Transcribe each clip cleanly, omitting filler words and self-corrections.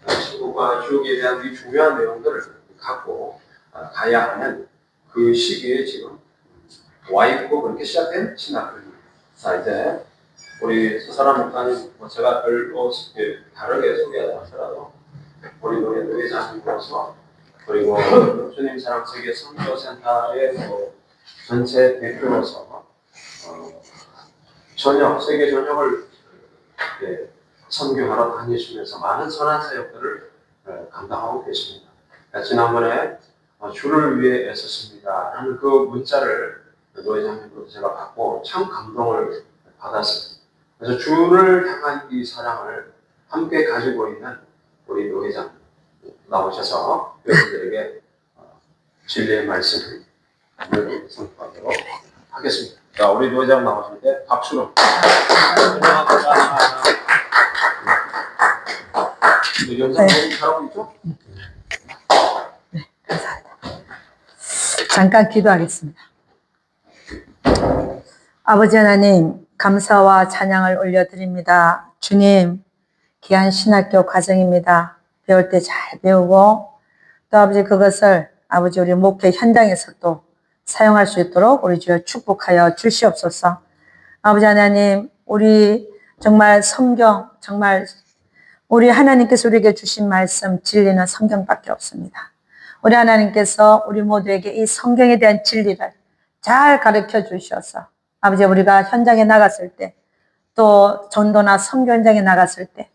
천국과 지옥에 대한 이 중요한 내용들을 갖고 가야 하는 그 시기에 지금 와 있고 그렇게 시작된 신학교입니다. 자, 이제 우리 서사람 목사님, 제가 별로 다르게 소개하지 않더라도 우리 노예 회장님으로서 그리고 주님 사랑 세계 선교센터의 전체 대표로서 세계 전역을 선교하러 다니시면서 많은 선한 사역들을 감당하고 계십니다. 지난번에 주를 위해 애썼습니다 라는 그 문자를 노회장님으로부터 제가 받고 참 감동을 받았습니다. 그래서 주를 향한 이 사랑을 함께 가지고 있는 우리 노회장 나오셔서 여러분들에게 진리의 말씀을 선포하도록 하겠습니다. 자, 우리 노회장 나오시는데 박수로. 영상 잘하고 있죠? 네, 감사합니다. 잠깐 기도하겠습니다. 아버지 하나님, 감사와 찬양을 올려드립니다. 주님, 귀한 신학교 과정입니다. 배울 때 잘 배우고 또 아버지 그것을 아버지 우리 목회 현장에서 또 사용할 수 있도록 우리 주여 축복하여 주시옵소서. 아버지 하나님, 우리 정말 성경, 정말 우리 하나님께서 우리에게 주신 말씀, 진리는 성경밖에 없습니다. 우리 하나님께서 우리 모두에게 이 성경에 대한 진리를 잘 가르쳐 주셔서 아버지 우리가 현장에 나갔을 때 또 전도나 선교 현장에 나갔을 때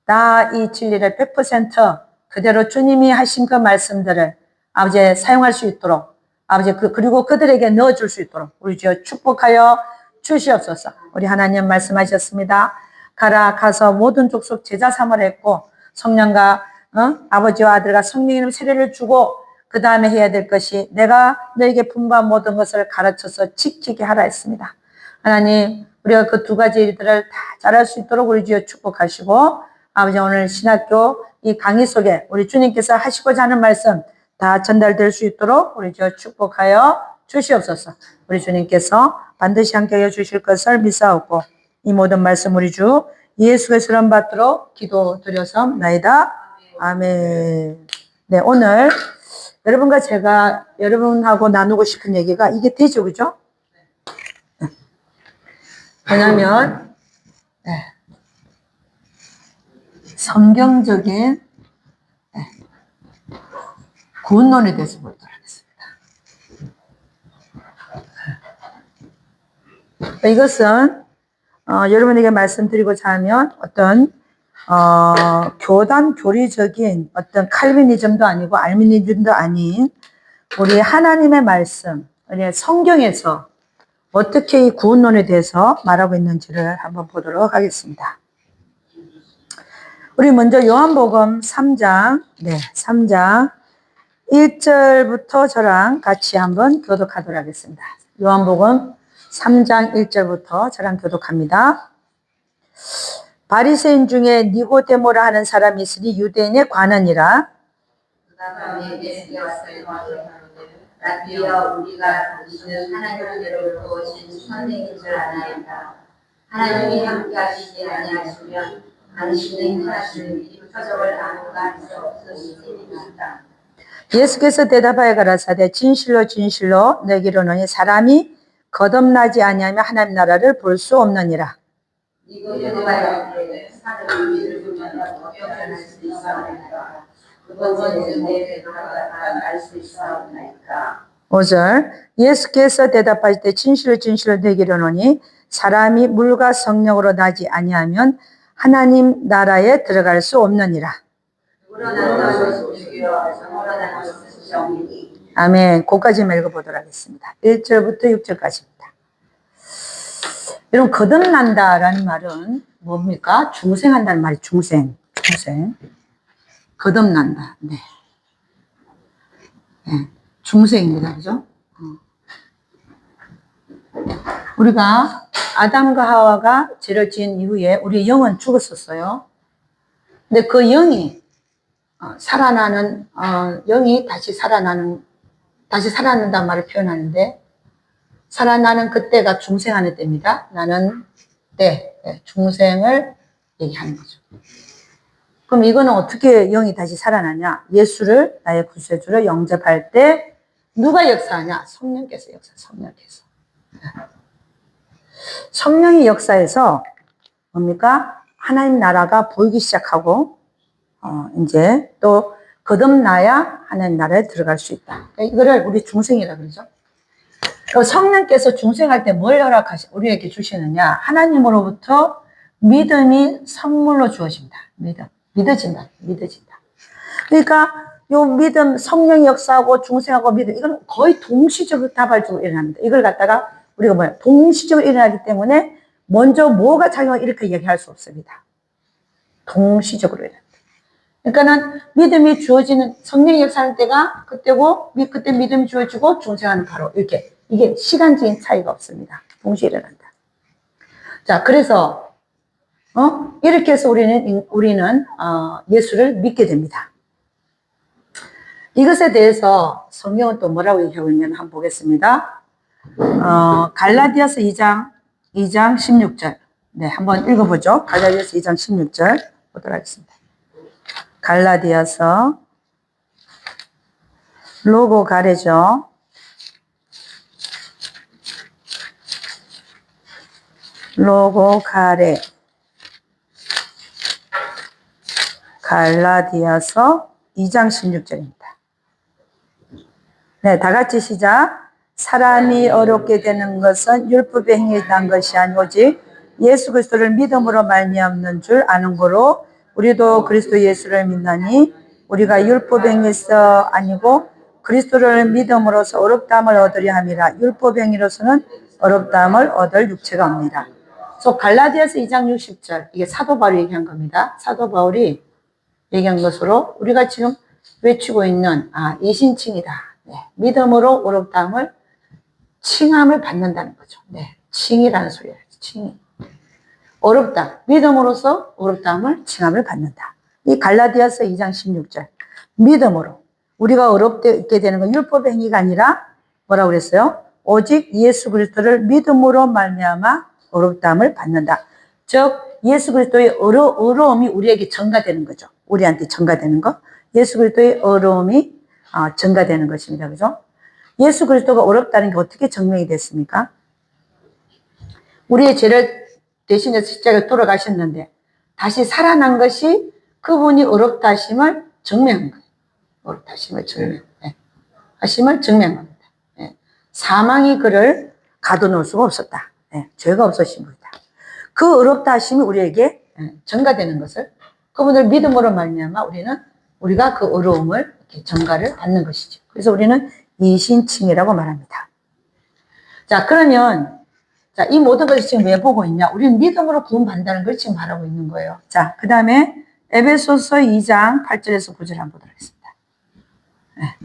다 이 진리를 100% 그대로 주님이 하신 그 말씀들을 아버지 사용할 수 있도록 아버지 그리고 그들에게 넣어줄 수 있도록 우리 주여 축복하여 주시옵소서. 우리 하나님 말씀하셨습니다. 가서 모든 족속 제자 삼으라 했고 성령과 아버지와 아들과 성령의 세례를 주고 그 다음에 해야 될 것이 내가 너에게 분부한 모든 것을 가르쳐서 지키게 하라 했습니다. 하나님 우리가 그 두 가지 일들을 다 잘할 수 있도록 우리 주여 축복하시고 아버지 오늘 신학교 이 강의 속에 우리 주님께서 하시고자 하는 말씀 다 전달될 수 있도록 우리 주여 축복하여 주시옵소서. 우리 주님께서 반드시 함께해 주실 것을 믿사옵고 이 모든 말씀 우리 주 예수 그리스도를 이름 받도록 기도드려서나이다. 아멘. 네, 오늘 여러분과 제가 여러분하고 나누고 싶은 얘기가 이게 되죠, 그죠? 네. 왜냐하면 성경적인 구원론에 대해서 보도록 하겠습니다. 이것은 여러분에게 말씀드리고자 하면 어떤 교단 교리적인 어떤 칼비니즘도 아니고 알미니즘도 아닌 우리 하나님의 말씀, 우리 성경에서 어떻게 이 구원론에 대해서 말하고 있는지를 한번 보도록 하겠습니다. 우리 먼저 요한복음 3장, 3장 1절부터 저랑 같이 한번 교독하도록 하겠습니다. 요한복음 3장 1절부터 저랑 교독합니다. 바리새인 중에 니고데모라 하는 사람이 있으니 유대인의 관원이라. 라비여 우리가 당신은 하나님께로부터 오신 선생인 줄 아나이다. 하나님이 함께 하시지 아니하시면 당신은 행하시는 이 표적을 아무가 할 수 없으시리이다. 예수께서 대답하여 가라사대 진실로 진실로 너희에게 이르노니 사람이 거듭나지 아니하면 하나님 나라를 볼 수 없느니라. 니고데모가 이르되 사람이 위를 보면 어떻게 할 수 있사오나이까. 그것은 내 대답하다 알 수 있사오나이까. 5절 예수께서 대답하실 때 진실로 진실로 너희에게 이르노니 사람이 물과 성령으로 나지 아니하면 하나님 나라에 들어갈 수 없느니라. 아멘. 거기까지만 읽어보도록 하겠습니다. 1절부터 6절까지입니다. 여러분 거듭난다라는 말은 뭡니까? 중생한다는 말이 중생. 거듭난다. 네. 중생입니다. 그죠? 우리가 아담과 하와가 죄를 지은 이후에 우리의 영은 죽었었어요. 근데 그 영이 살아나는 영이 다시 살아난다는 말을 표현하는데 살아나는 그때가 중생하는 때입니다. 나는 때 중생을 얘기하는 거죠. 그럼 이거는 어떻게 영이 다시 살아나냐? 예수를 나의 구세주로 영접할 때 누가 역사하냐? 성령께서 성령께서. 성령의 역사에서 뭡니까? 하나님 나라가 보이기 시작하고, 이제 또 거듭나야 하나님 나라에 들어갈 수 있다. 이거를 우리 중생이라 그러죠. 성령께서 중생할 때 뭘 우리에게 주시느냐? 하나님으로부터 믿음이 선물로 주어집니다. 믿어진다. 그러니까 요 믿음, 성령의 역사하고 중생하고 믿음, 이건 거의 동시적으로 다발적으로 일어납니다. 이걸 갖다가 우리가 동시적으로 일어나기 때문에 먼저 뭐가 작용을 이렇게 얘기할 수 없습니다. 동시적으로 일어납니다. 그러니까는 믿음이 주어지는, 성령의 역사하는 때가 그때고, 그때 믿음이 주어지고 중생하는 바로 이렇게, 이게 시간적인 차이가 없습니다. 동시에 일어난다. 자, 그래서 이렇게 해서 우리는 예수를 믿게 됩니다. 이것에 대해서 성경은 또 뭐라고 얘기하고 있냐면 한번 보겠습니다. 갈라디아서 2장 16절. 네, 한번 읽어보죠. 갈라디아서 2장 16절 보도록 하겠습니다. 갈라디아서 로고 가레죠. 로고 가레. 갈라디아서 2장 16절입니다. 네, 다 같이 시작. 사람이 어렵게 되는 것은 율법의 행위에 난 것이 아니 오직 예수 그리스도를 믿음으로 말미암는 줄 아는 거로 우리도 그리스도 예수를 믿나니 우리가 율법 행위에서 아니고 그리스도를 믿음으로써 어렵다함을 얻으려 함이라. 율법 행위로서는 어렵다함을 얻을 육체가 없느니라. 그래서 갈라디아서 2장 60절, 이게 사도 바울이 얘기한 겁니다. 사도 바울이 얘기한 것으로 우리가 지금 외치고 있는 이신칭이다. 네, 믿음으로 어렵다함을 칭함을 받는다는 거죠. 네, 칭이라는 소리예요. 칭이. 어렵다. 믿음으로써 어렵다함을 칭함을 받는다. 이 갈라디아서 2장 16절. 믿음으로. 우리가 어렵게 되는 건 율법 행위가 아니라 뭐라고 그랬어요? 오직 예수 그리스도를 믿음으로 말미암아 어렵다함을 받는다. 즉 예수 그리스도의 어려움이 우리에게 전가되는 거죠. 우리한테 전가되는 거. 예수 그리스도의 어려움이 전가되는 것입니다. 그죠? 예수 그리스도가 어렵다는 게 어떻게 증명이 됐습니까? 우리의 죄를 대신해서 십자가에 돌아가셨는데 다시 살아난 것이 그분이 어렵다 하심을 증명한 거예요. 어렵다 하심을 증명합니다. 네. 사망이 그를 가둬놓을 수가 없었다. 네. 죄가 없으신 분이다. 그 어렵다 하심이 우리에게 전가되는 것을 그분을 믿음으로 말미암아 우리가 그 어려움을 이렇게 전가를 받는 것이죠. 그래서 우리는 이신칭이라고 말합니다. 자, 그러면 이 모든 것을 지금 왜 보고 있냐? 우리는 믿음으로 구원받는다는 걸 지금 바라고 있는 거예요. 자, 그 다음에 에베소서 2장 8절에서 9절 한번 보도록 하겠습니다. 네.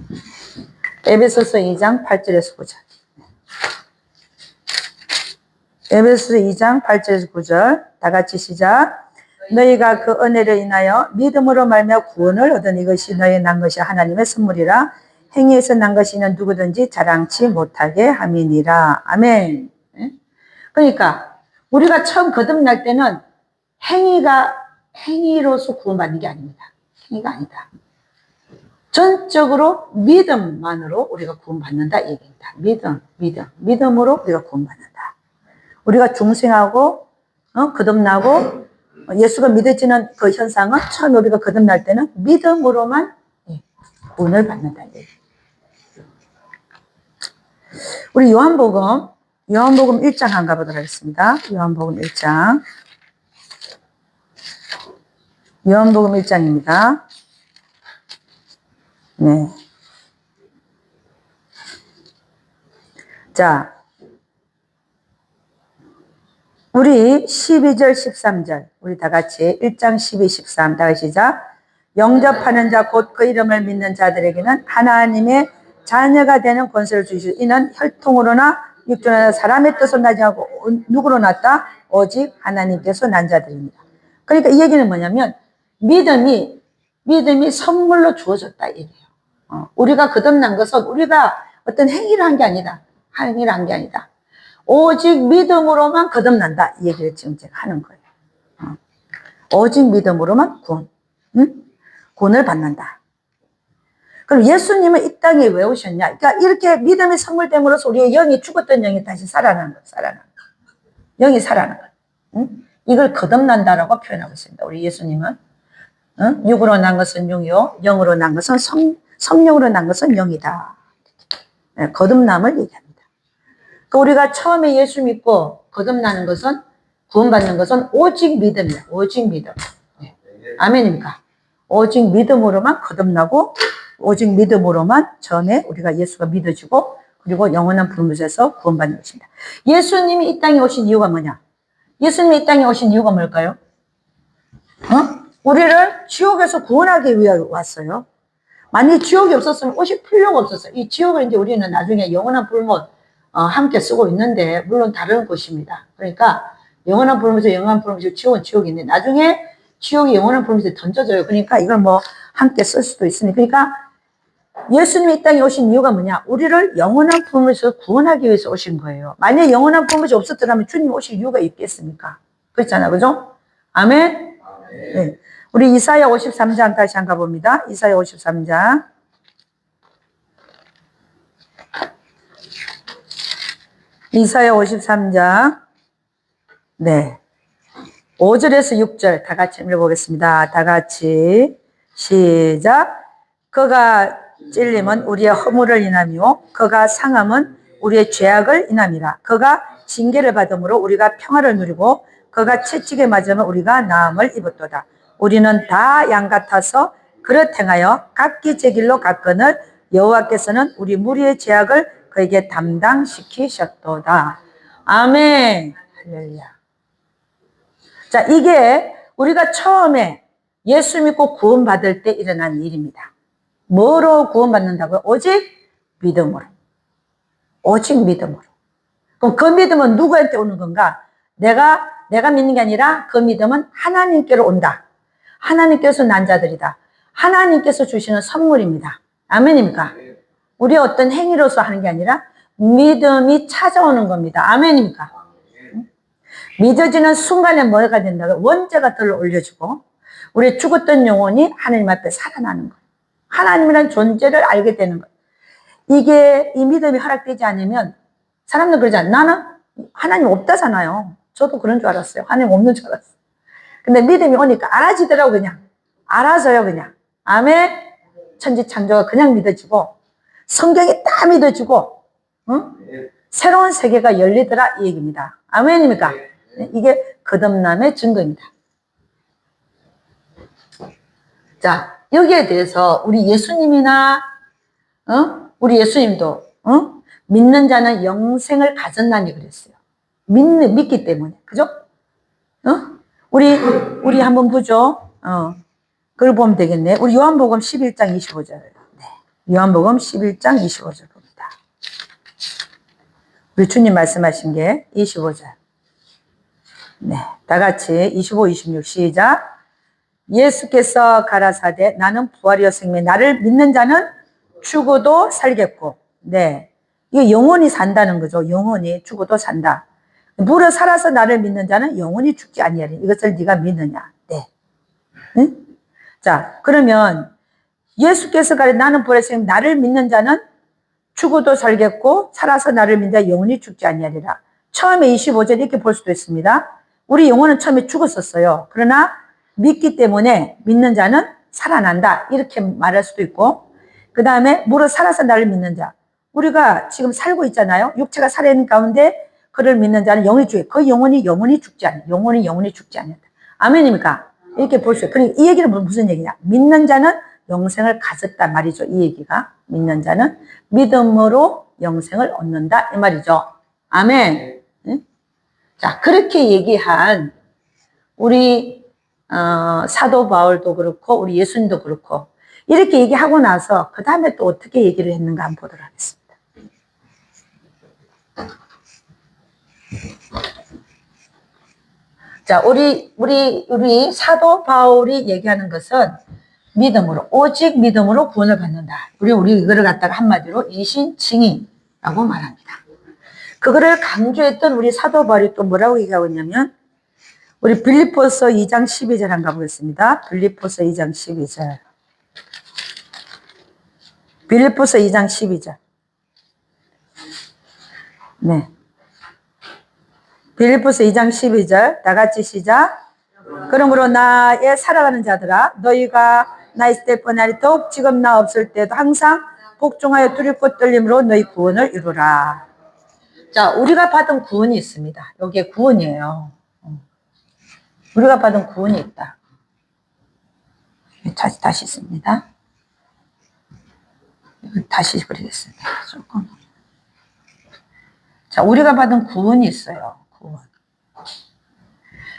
에베소서 2장 8절에서 9절. 에베소서 2장 8절에서 9절. 다 같이 시작. 너희가 그 은혜를 인하여 믿음으로 말미암아 구원을 얻은 이것이 너희 난 것이 하나님의 선물이라 행위에서 난 것이는 누구든지 자랑치 못하게 함이니라. 아멘. 그러니까 우리가 처음 거듭날 때는 행위로서 구원받는 게 아닙니다. 행위가 아니다. 전적으로 믿음만으로 우리가 구원받는다 얘기입니다. 믿음으로 우리가 구원받는다. 우리가 중생하고 거듭나고 예수가 믿어지는 그 현상은 처음 우리가 거듭날 때는 믿음으로만 구원을 받는다 얘기. 우리 요한복음 1장 한번 가보도록 하겠습니다. 요한복음 1장. 요한복음 1장입니다. 네. 자, 우리 12절, 13절. 우리 다 같이 1장 12, 13. 다 같이 시작. 영접하는 자, 곧 그 이름을 믿는 자들에게는 하나님의 자녀가 되는 권세를 주시고 이는 혈통으로나 육조나 사람의 뜻으로 나지 않고 누구로 났다? 오직 하나님께서 난 자들입니다. 그러니까 이 얘기는 뭐냐면 믿음이 선물로 주어졌다 이 얘기예요. 우리가 거듭난 것은 우리가 어떤 행위를 한 게 아니다. 오직 믿음으로만 거듭난다 이 얘기를 지금 제가 하는 거예요. 오직 믿음으로만 구원. 응? 구원을 받는다. 그럼 예수님은 이 땅에 왜 오셨냐? 그러니까 이렇게 믿음의 선물됨으로써 우리의 영이 죽었던 영이 다시 살아나는 거예요. 살아나는 거예요. 영이 살아나는 거예요. 응? 이걸 거듭난다라고 표현하고 있습니다. 우리 예수님은. 응? 육으로 난 것은 육이요, 영으로 난 것은 성령으로 난 것은 영이다. 네, 거듭남을 얘기합니다. 그러니까 우리가 처음에 예수 믿고 거듭나는 것은, 구원받는 것은 오직 믿음이야. 오직 믿음. 네. 아멘입니까? 오직 믿음으로만 거듭나고 오직 믿음으로만 전에 우리가 예수가 믿어지고 그리고 영원한 부름에서 구원받는 것입니다. 예수님이 이 땅에 오신 이유가 뭐냐? 예수님이 이 땅에 오신 이유가 뭘까요? 우리를 지옥에서 구원하기 위해 왔어요. 만약 지옥이 없었으면 오실 필요가 없었어요. 이 지옥을 이제 우리는 나중에 영원한 불못 함께 쓰고 있는데 물론 다른 곳입니다. 그러니까 영원한 불못에서 영원한 불못에서 지옥은 지옥인데 나중에 지옥이 영원한 불못에 던져져요. 그러니까 이걸 뭐 함께 쓸 수도 있으니 그러니까 예수님이 이 땅에 오신 이유가 뭐냐? 우리를 영원한 불못에서 구원하기 위해서 오신 거예요. 만약 영원한 불못이 없었더라면 주님 오실 이유가 있겠습니까? 그렇잖아, 그죠? 아멘? 네. 우리 이사야 53장 다시 한번 가봅니다. 이사야 53장. 이사야 53장. 네. 5절에서 6절 다 같이 읽어보겠습니다. 다 같이 시작. 그가 찔림은 우리의 허물을 인함이요 그가 상함은 우리의 죄악을 인함이라. 그가 징계를 받음으로 우리가 평화를 누리고 그가 채찍에 맞으면 우리가 나음을 입었도다. 우리는 다 양 같아서 그릇 행하여 각기 제 길로 갔거늘 여호와께서는 우리 무리의 죄악을 그에게 담당시키셨도다. 아멘. 할렐루야. 자, 이게 우리가 처음에 예수 믿고 구원받을 때 일어난 일입니다. 뭐로 구원받는다고요? 오직 믿음으로. 오직 믿음으로. 그럼 그 믿음은 누구한테 오는 건가? 내가 믿는 게 아니라 그 믿음은 하나님께로 온다. 하나님께서 난 자들이다. 하나님께서 주시는 선물입니다. 아멘입니까? 우리 어떤 행위로서 하는 게 아니라 믿음이 찾아오는 겁니다. 아멘입니까? 믿어지는 순간에 뭐가 된다고? 원죄가 덜 올려주고 우리 죽었던 영혼이 하나님 앞에 살아나는 거예요. 하나님이라는 존재를 알게 되는 거예요. 이게 이 믿음이 허락되지 않으면 사람들 그러잖아요. 나는 하나님 없다잖아요. 저도 그런 줄 알았어요. 하나님 없는 줄 알았어요. 근데 믿음이 오니까 알아지더라고 그냥. 알아서요 그냥. 아멘. 천지창조가 그냥 믿어지고 성경이 다 믿어지고 새로운 세계가 열리더라 이 얘기입니다. 아멘입니까? 이게 거듭남의 증거입니다. 자, 여기에 대해서 우리 예수님이나 우리 예수님도 믿는 자는 영생을 가졌나니 그랬어요. 믿기 때문에. 그죠? 우리 한번 보죠. 그걸 보면 되겠네. 우리 요한복음 11장 25절. 네. 요한복음 11장 25절 봅니다. 우리 주님 말씀하신 게 25절. 네. 다 같이 25, 26 시작. 예수께서 가라사대 나는 부활이요 생명 나를 믿는 자는 죽어도 살겠고 네. 이게 영원히 산다는 거죠. 영원히 죽어도 산다. 무릇 살아서 나를 믿는 자는 영원히 죽지 아니하리. 이것을 네가 믿느냐? 네. 응? 자, 그러면 예수께서 가라 나는 부활이요 생명 나를 믿는 자는 죽어도 살겠고 살아서 나를 믿는 자 영원히 죽지 아니하리라. 처음에 25절 이렇게 볼 수도 있습니다. 우리 영혼은 처음에 죽었었어요. 그러나 믿기 때문에 믿는 자는 살아난다. 이렇게 말할 수도 있고 그 다음에 무릇 살아서 나를 믿는 자. 우리가 지금 살고 있잖아요. 육체가 살아있는 가운데 그를 믿는 자는 영원히 죽게. 그 영혼이 죽지 않아. 영혼이 죽지 않는다. 아멘입니까? 이렇게 볼 수 있어요. 그러니까 이 얘기는 무슨 얘기냐? 믿는 자는 영생을 가졌단 말이죠. 이 얘기가. 믿는 자는 믿음으로 영생을 얻는다. 이 말이죠. 아멘. 응? 자, 그렇게 얘기한 우리 사도 바울도 그렇고 우리 예수님도 그렇고 이렇게 얘기하고 나서 그 다음에 또 어떻게 얘기를 했는가 한번 보도록 하겠습니다. 자, 우리 사도 바울이 얘기하는 것은 믿음으로, 오직 믿음으로 구원을 받는다. 우리 이거를 갖다가 한마디로 이신칭의라고 말합니다. 그거를 강조했던 우리 사도 바울이 또 뭐라고 얘기하고 있냐면 우리 빌립보서 2장 12절 한번 가보겠습니다. 빌립보서 2장 12절. 빌립보서 2장 12절. 네. 빌립보서 2장 12절. 다 같이 시작. 그러므로 나의 살아가는 자들아, 너희가 나 있을 때뿐 아니라 더욱 지금 나 없을 때도 항상 복종하여 두렵고 떨림으로 너희 구원을 이루라. 자, 우리가 받은 구원이 있습니다. 여기에 구원이에요. 우리가 받은 구원이 있다. 다시 있습니다. 다시 그리겠습니다. 조금. 자, 우리가 받은 구원이 있어요. 구원.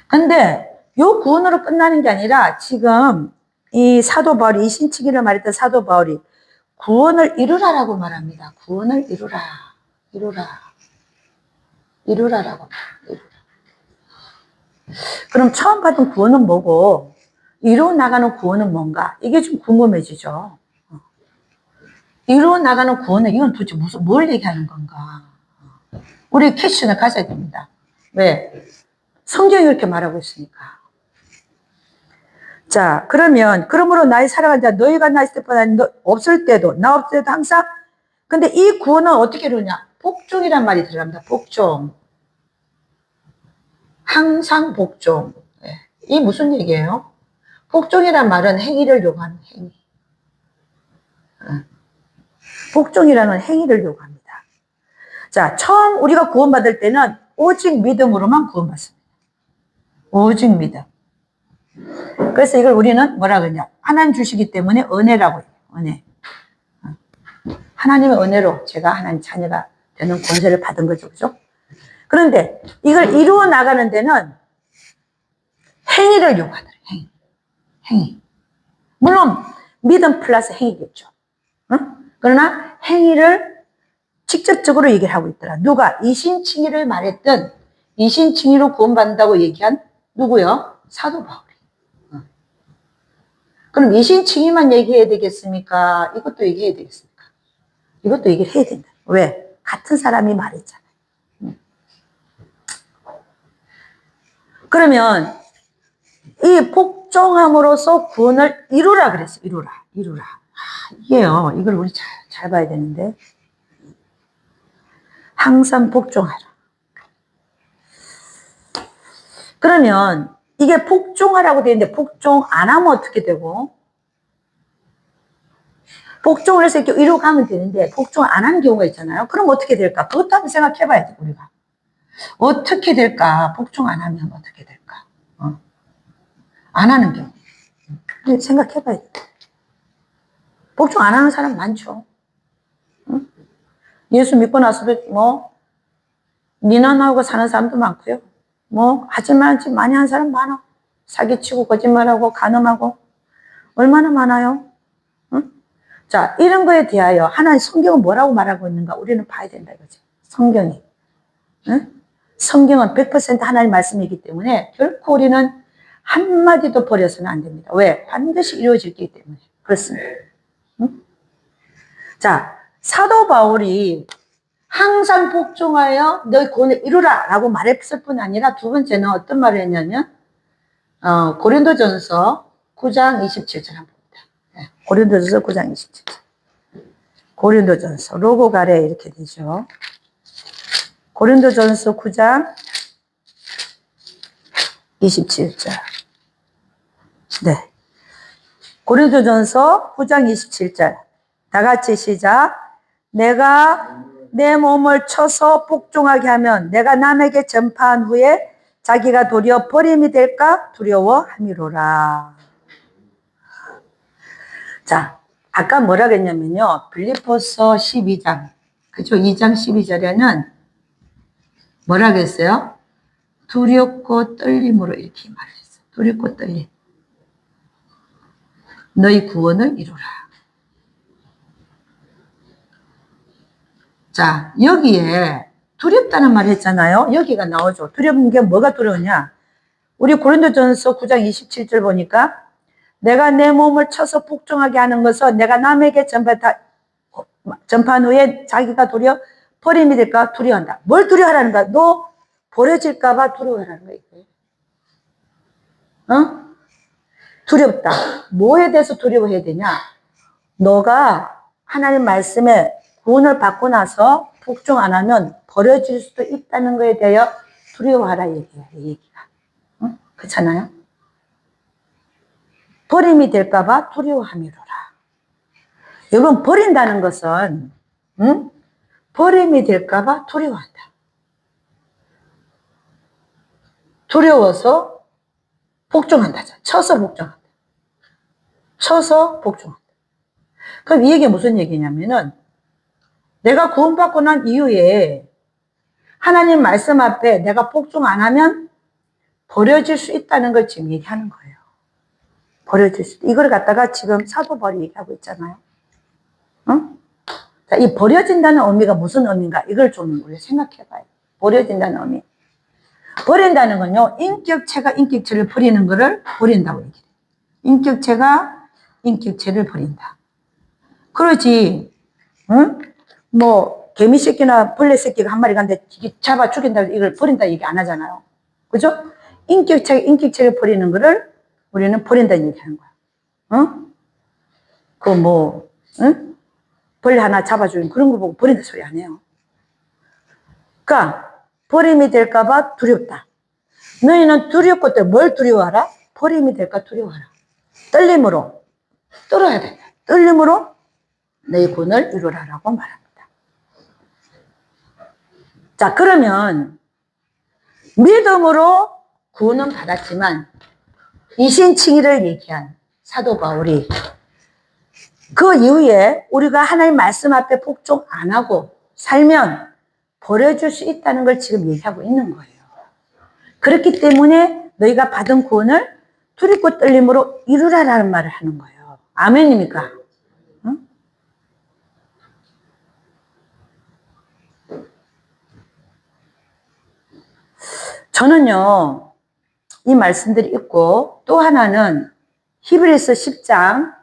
근데 요 구원으로 끝나는 게 아니라 지금 이 사도 바울이 이신치기를 말했던 사도 바울이 구원을 이루라라고 말합니다. 구원을 이루라. 이루라라고 말합니다. 그럼 처음 받은 구원은 뭐고 이루어 나가는 구원은 뭔가? 이게 좀 궁금해지죠. 이루어 나가는 구원은 이건 도대체 뭘 얘기하는 건가? 우리 퀘스천을 가져야 됩니다. 왜? 성경이 그렇게 말하고 있으니까. 자, 그러므로 나의 살아가는 자, 너희가 나 있을 때뿐 아니라 없을 때도, 나 없을 때도 항상. 근데 이 구원은 어떻게 이루냐? 복종이란 말이 들어갑니다. 복종. 항상 복종. 네. 이 무슨 얘기예요? 복종이란 말은 행위를 요구하는 행위. 복종이라는 행위를 요구합니다. 자, 처음 우리가 구원받을 때는 오직 믿음으로만 구원받습니다. 오직 믿음. 그래서 이걸 우리는 뭐라 그러냐? 하나님 주시기 때문에 은혜라고 해요. 은혜. 하나님의 은혜로 제가 하나님 자녀가 되는 권세를 받은 거죠. 그죠? 그런데 이걸 이루어 나가는 데는 행위를 요구하더래요. 행위. 물론 믿음 플러스 행위겠죠. 그러나 행위를 직접적으로 얘기를 하고 있더라. 누가? 이신칭의를 말했던 이신칭의로 구원받는다고 얘기한 누구요? 사도 바울이. 그럼 이신칭의만 얘기해야 되겠습니까? 이것도 얘기해야 되겠습니까? 이것도 얘기를 해야 된다. 왜? 같은 사람이 말했잖아요. 그러면 이 복종함으로써 구원을 이루라 그랬어요. 이루라. 이게요. 이걸 우리 잘 봐야 되는데. 항상 복종하라. 그러면 이게 복종하라고 되어 있는데 복종 안 하면 어떻게 되고? 복종을 해서 이렇게 이루어가면 되는데 복종 안 하는 경우가 있잖아요. 그럼 어떻게 될까? 그것도 한번 생각해 봐야 돼, 우리가. 어떻게 될까? 복종 안 하면 어떻게 될까? 안 하는 경우. 생각해 봐야 돼. 복종 안 하는 사람 많죠. 예수 믿고 나서도 미련하고 사는 사람도 많고요. 하지만 지금 많이 하는 사람 많아. 사기치고 거짓말하고 간음하고 얼마나 많아요. 자, 이런 거에 대하여 하나님 성경은 뭐라고 말하고 있는가 우리는 봐야 된다 이거죠. 성경이. 성경은 100% 하나님 말씀이기 때문에 결코 우리는 한마디도 버려서는 안 됩니다. 왜? 반드시 이루어지기 때문에. 그렇습니다. 자, 사도 바울이 항상 복종하여 너희 구원을 이루라 라고 말했을 뿐 아니라 두 번째는 어떤 말을 했냐면 고린도전서 9장 27절 한번 봅니다. 네, 고린도전서 9장 27절. 고린도전서 로고 가래 이렇게 되죠. 고린도전서 9장 27절. 네. 고린도전서 9장 27절. 다 같이 시작. 내가 내 몸을 쳐서 복종하게 하면 내가 남에게 전파한 후에 자기가 도리어 버림이 될까 두려워함이로라. 자, 아까 뭐라 그랬냐면요. 빌립보서 12장, 그죠? 2장 12절에는 뭐라 그랬어요? 두렵고 떨림으로 이렇게 말했어요. 두렵고 떨림. 너희 구원을 이루라. 자, 여기에 두렵다는 말 했잖아요. 여기가 나오죠. 두려운 게 뭐가 두려우냐? 우리 고린도전서 9장 27절 보니까 내가 내 몸을 쳐서 복종하게 하는 것은 내가 남에게 전파한 후에 자기가 도리어 버림이 될까 두려워한다. 뭘 두려워하라는 거야? 너 버려질까 봐 두려워하라는 거야. 두렵다. 뭐에 대해서 두려워해야 되냐? 너가 하나님 말씀에 구원을 받고 나서 복종 안 하면 버려질 수도 있다는 거에 대하여 두려워하라 얘기야, 이 얘기가. 그렇잖아요? 버림이 될까봐 두려워함이로라. 여러분, 버린다는 것은, 버림이 될까봐 두려워한다. 두려워서 복종한다. 쳐서 복종한다. 쳐서 복종한다. 그럼 이 얘기가 무슨 얘기냐면은, 내가 구원받고 난 이후에 하나님 말씀 앞에 내가 복종 안 하면 버려질 수 있다는 걸 지금 얘기하는 거예요. 버려질 수 있다. 이걸 갖다가 지금 사도 바울이 얘기하고 있잖아요. 자, 이 버려진다는 의미가 무슨 의미인가? 이걸 좀 우리 생각해 봐요. 버려진다는 의미. 버린다는 건요, 인격체가 인격체를 버리는 거를 버린다고 얘기해요. 인격체가 인격체를 버린다. 그러지, 뭐, 개미 새끼나 벌레 새끼가 한 마리 갔는데 잡아 죽인다고 이걸 버린다 얘기 안 하잖아요. 그죠? 인격체가 인격체를 버리는 거를 우리는 버린다는 얘기 하는 거야. 그 뭐, 벌레 하나 잡아 죽인 그런 거 보고 버린다 소리 안 해요. 그러니까, 버림이 될까봐 두렵다. 너희는 두렵고 또 뭘 두려워하라? 버림이 될까 두려워하라. 떨림으로 떨어야 된다. 떨림으로 너희 구원을 이루라라고 말합니다. 자, 그러면 믿음으로 구원은 받았지만 이신칭의를 얘기한 사도 바울이 그 이후에 우리가 하나님 말씀 앞에 복종 안 하고 살면 버려줄 수 있다는 걸 지금 얘기하고 있는 거예요. 그렇기 때문에 너희가 받은 구원을 두렵고 떨림으로 이루라라는 말을 하는 거예요. 아멘입니까? 응? 저는요, 이 말씀들이 있고 또 하나는 히브리서 10장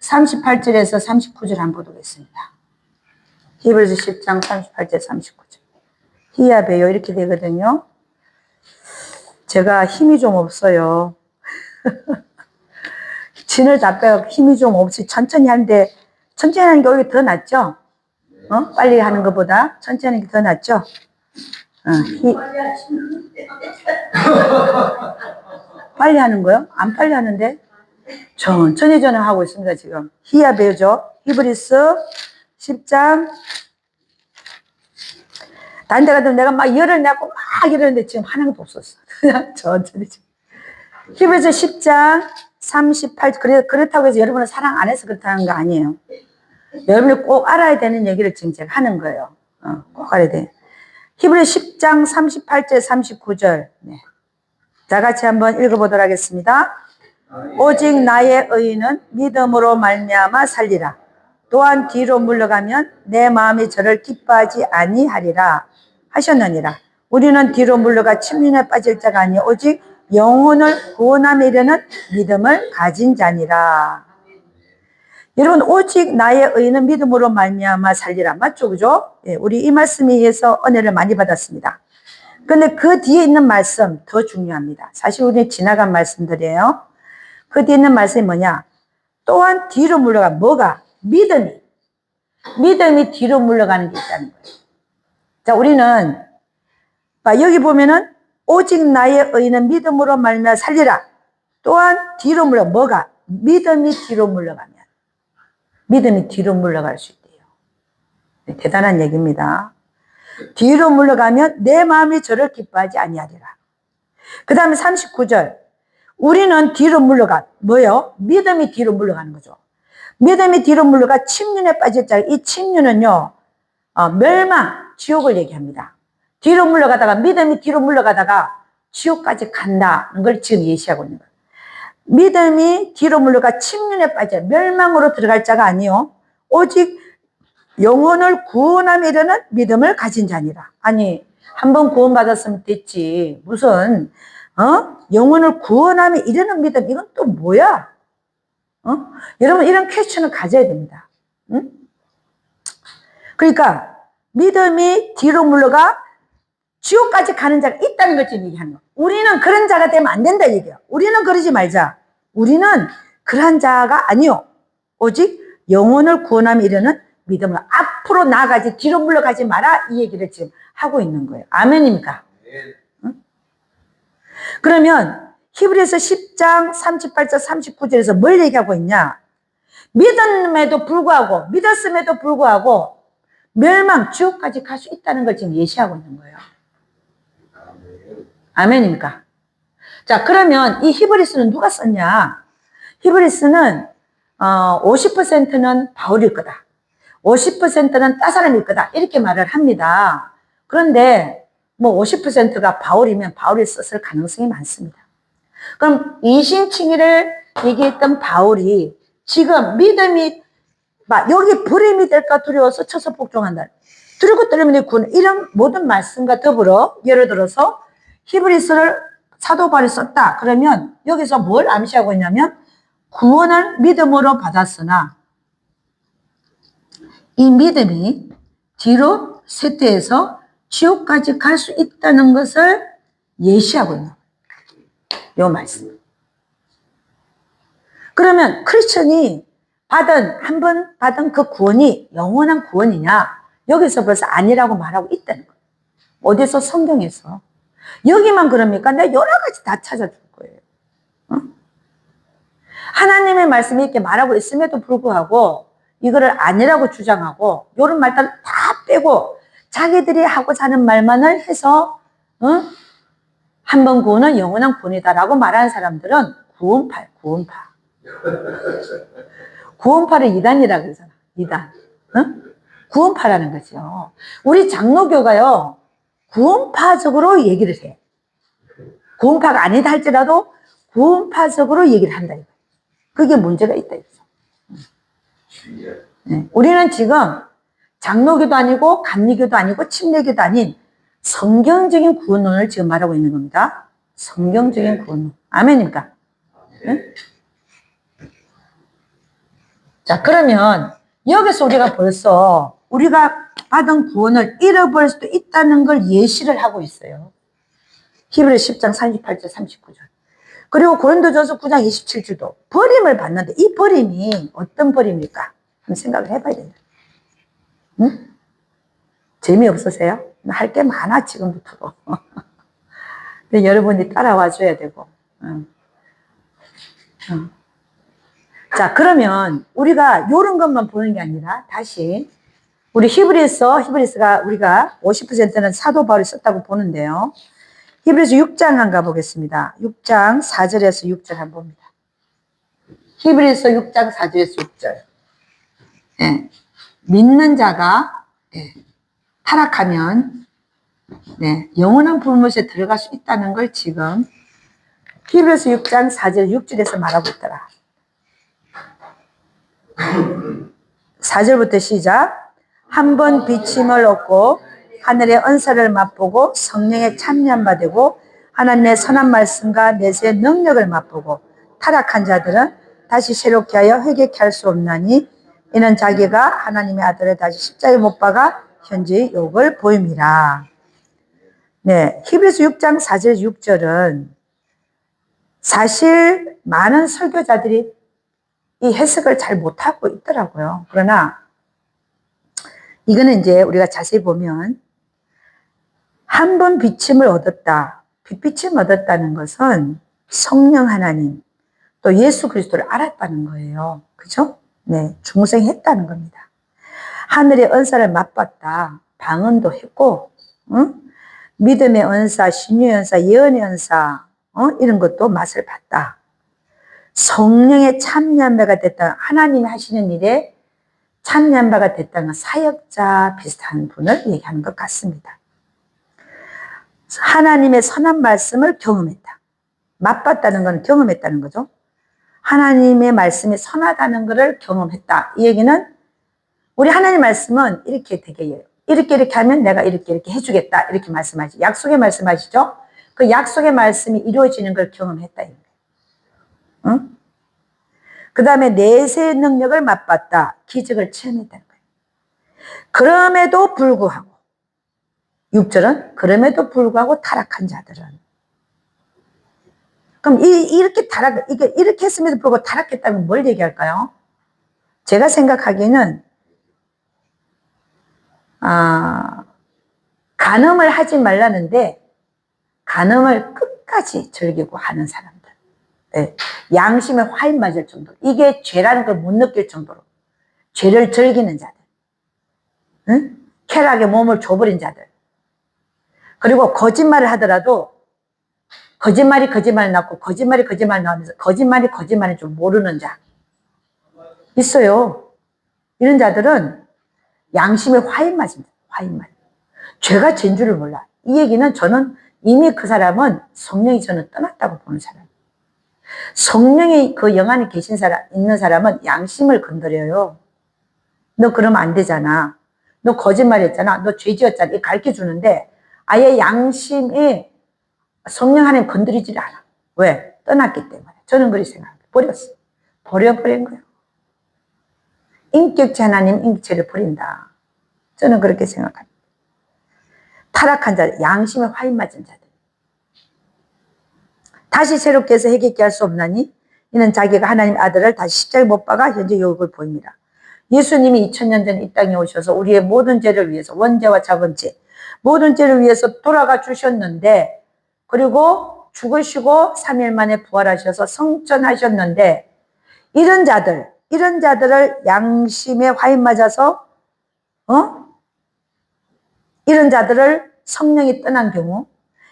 38절에서 39절 한번 보겠습니다. 히브리서 10장 38절 39절. 히야베요 이렇게 되거든요. 제가 힘이 좀 없어요. 진을 다 빼고 힘이 좀 없이 천천히 하는데 천천히 하는 게 오히려 더 낫죠? 빨리 하는 것보다 천천히 하는 게 더 낫죠? 빨리 하는 거요? 안 빨리 하는데? 천천히 하고 있습니다, 지금. 히야베죠? 히브리서 10장. 다른 데 가면 내가 막 열을 내고 막 이러는데 지금 하나도 없었어. 그냥 천천히. 히브리서 10장 38. 그렇다고 해서 여러분을 사랑 안 해서 그렇다는 거 아니에요. 여러분이 꼭 알아야 되는 얘기를 지금 제가 하는 거예요. 꼭 알아야 돼. 히브리서 10장 38절 39절. 네. 다 같이 한번 읽어보도록 하겠습니다. 오직 나의 의인은 믿음으로 말미암아 살리라. 또한 뒤로 물러가면 내 마음이 저를 기뻐하지 아니하리라 하셨느니라. 우리는 뒤로 물러가 침륜에 빠질 자가 아니 오직 영혼을 구원함에 이르는 믿음을 가진 자니라. 여러분, 오직 나의 의인은 믿음으로 말미암아 살리라. 맞죠? 그죠? 예, 우리 이 말씀에 의해서 은혜를 많이 받았습니다. 근데 그 뒤에 있는 말씀 더 중요합니다. 사실 우리 지나간 말씀들이에요. 그 뒤에 있는 말씀이 뭐냐? 또한 뒤로 물러가. 뭐가? 믿음이 뒤로 물러가는 게 있다는 거예요. 자, 우리는 여기 보면은 오직 나의 의인은 믿음으로 말미암아 살리라. 또한 뒤로 물러가. 뭐가? 믿음이 뒤로 물러가면 믿음이 뒤로 물러갈 수 있대요. 네, 대단한 얘기입니다. 뒤로 물러가면 내 마음이 저를 기뻐하지 아니하리라. 그 다음에 39절. 우리는 뒤로 물러가. 뭐요? 믿음이 뒤로 물러가는 거죠. 믿음이 뒤로 물러가 침륜에 빠질 자. 이 침륜은요, 멸망, 지옥을 얘기합니다. 뒤로 물러가다가, 믿음이 뒤로 물러가다가 지옥까지 간다는 걸 지금 예시하고 있는 거예요. 믿음이 뒤로 물러가 침륜에 빠져 멸망으로 들어갈 자가 아니요 오직 영혼을 구원함에 이르는 믿음을 가진 자니라. 아니, 한번 구원받았으면 됐지. 무슨 영혼을 구원함에 이르는 믿음, 이건 또 뭐야? 여러분, 이런 퀘스천을 가져야 됩니다. 그러니까 믿음이 뒤로 물러가 지옥까지 가는 자가 있다는 걸 지금 얘기하는 거예요. 우리는 그런 자가 되면 안 된다 얘기예요. 우리는 그러지 말자. 우리는 그러한 자가 아니요. 오직 영혼을 구원함에 이르는 믿음으로 앞으로 나아가지 뒤로 물러가지 마라 이 얘기를 지금 하고 있는 거예요. 아멘입니까? 응? 그러면 히브리서 10장 38절 39절에서 뭘 얘기하고 있냐? 믿음에도 불구하고 믿었음에도 불구하고 멸망 지옥까지 갈 수 있다는 걸 지금 예시하고 있는 거예요. 아멘입니까? 자, 그러면 이 히브리서는 누가 썼냐? 히브리서는 50%는 바울일 거다. 50%는 딴 사람일 거다. 이렇게 말을 합니다. 그런데 뭐 50%가 바울이면 바울이 썼을 가능성이 많습니다. 그럼 이신칭의를 얘기했던 바울이 지금 믿음이 막 여기 불임이 될까 두려워서 쳐서 복종한다. 두렵고 떨림이 구원 이런 모든 말씀과 더불어 예를 들어서 히브리서를 사도 바울이 썼다. 그러면 여기서 뭘 암시하고 있냐면 구원을 믿음으로 받았으나 이 믿음이 뒤로 쇠퇴해서 지옥까지 갈 수 있다는 것을 예시하고 있는 요 말씀. 그러면 크리스천이 한 번 받은 그 구원이 영원한 구원이냐? 여기서 벌써 아니라고 말하고 있다는 거예요. 어디서? 성경에서. 여기만 그럽니까? 내가 여러 가지 다 찾아줄 거예요. 어? 하나님의 말씀이 이렇게 말하고 있음에도 불구하고 이거를 아니라고 주장하고 이런 말들 다 빼고 자기들이 하고자 하는 말만을 해서 한 번 구원은 영원한 구원이다라고 말하는 사람들은 구원파. 구원파를 이단이라고 그러잖아. 이단. 구원파라는 거죠. 우리 장로교가요. 구원파적으로 얘기를 해. 구원파가 아니다 할지라도 구원파적으로 얘기를 한다. 그게 문제가 있다. 네. 우리는 지금 장로교도 아니고 감리교도 아니고 침례교도 아닌 성경적인 구원론을 지금 말하고 있는 겁니다. 성경적인 구원론. 아멘입니까? 네? 자, 그러면 여기서 우리가 벌써 우리가 받은 구원을 잃어버릴 수도 있다는 걸 예시를 하고 있어요. 히브리서 10장 38절 39절. 그리고 고린도전서 9장 27절도 버림을 받는데 이 버림이 어떤 버림일까? 한번 생각을 해봐야 된다. 응? 재미없으세요? 할 게 많아 지금부터. 근데 여러분이 따라와 줘야 되고. 그러면 우리가 이런 것만 보는 게 아니라 다시 우리 히브리서가 우리가 50%는 사도 바울이 썼다고 보는데요. 히브리서 6장 한번 가보겠습니다. 6장 4절에서 6절 한번 봅니다. 히브리서 6장 4절에서 6절. 네. 믿는 자가 타락하면 영원한 불못에 들어갈 수 있다는 걸 지금 히브리서 6장 4절 6절에서 말하고 있더라. 4절부터 시작. 한 번 비침을 얻고 하늘의 은사를 맛보고 성령에 참여한 바 되고 하나님의 선한 말씀과 내세의 능력을 맛보고 타락한 자들은 다시 새롭게 하여 회개케 할 수 없나니 이는 자기가 하나님의 아들을 다시 십자가에 못 박아 현재 욕을 보임이라. 네, 히브리서 6장 4절 6절은 사실 많은 설교자들이 이 해석을 잘 못하고 있더라고요. 그러나 이거는 이제 우리가 자세히 보면 한 번 비침을 얻었다. 빛비침을 얻었다는 것은 성령 하나님 또 예수 그리스도를 알았다는 거예요. 그죠? 네, 중생했다는 겁니다. 하늘의 은사를 맛봤다. 방언도 했고 믿음의 은사, 신유의 은사, 예언의 은사 이런 것도 맛을 봤다. 성령의 참여한 바가 됐다. 하나님이 하시는 일에 참여한 바가 됐다는 사역자 비슷한 분을 얘기하는 것 같습니다. 하나님의 선한 말씀을 경험했다. 맛봤다는 건 경험했다는 거죠. 하나님의 말씀이 선하다는 것을 경험했다. 이 얘기는 우리 하나님 말씀은 이렇게 되게 해요. 이렇게 하면 내가 이렇게 해주겠다. 이렇게 말씀하시죠. 약속의 말씀하시죠. 그 약속의 말씀이 이루어지는 걸 경험했다. 응? 그 다음에 내세의 능력을 맛봤다. 기적을 체험했다는 거예요. 그럼에도 불구하고 6절은 그럼에도 불구하고 타락한 자들은. 그럼 이렇게 했음에도 불구하고 타락했다면 뭘 얘기할까요? 제가 생각하기에는 간음을 하지 말라는데 간음을 끝까지 즐기고 하는 사람들. 네. 양심에 화인 맞을 정도로, 이게 죄라는 걸 못 느낄 정도로 죄를 즐기는 자들, 응? 쾌락에 몸을 줘버린 자들, 그리고 거짓말을 하더라도 거짓말이 거짓말 낳고 거짓말이 거짓말 나오면서 거짓말이 거짓말인 줄 모르는 자 있어요. 이런 자들은 양심에 화인 맞습니다. 화인 맞. 죄가 죄인 줄을 몰라. 이 얘기는 저는 이미 그 사람은 성령이 저는 떠났다고 보는 사람. 성령이 그 영 안에 계신 사람, 있는 사람은 양심을 건드려요. 너 그러면 안 되잖아. 너 거짓말 했잖아. 너 죄 지었잖아. 이렇게 가르쳐 주는데 아예 양심이 성령 안에 건드리질 않아. 왜? 떠났기 때문에. 저는 그렇게 생각합니다. 버렸어. 버려버린 거예요. 인격체 하나님 인격체를 버린다. 저는 그렇게 생각합니다. 타락한 자들, 양심에 화인 맞은 자들. 다시 새롭게 해서 해결케 할 수 없나니 이는 자기가 하나님 아들을 다시 십자가에 못 박아 현재 욕을 보입니다. 예수님이 2000년 전 이 땅에 오셔서 우리의 모든 죄를 위해서 원죄와 작은 죄 모든 죄를 위해서 돌아가 주셨는데 그리고 죽으시고 3일 만에 부활하셔서 성천하셨는데 이런 자들을 양심에 화인 맞아서 이런 자들을 성령이 떠난 경우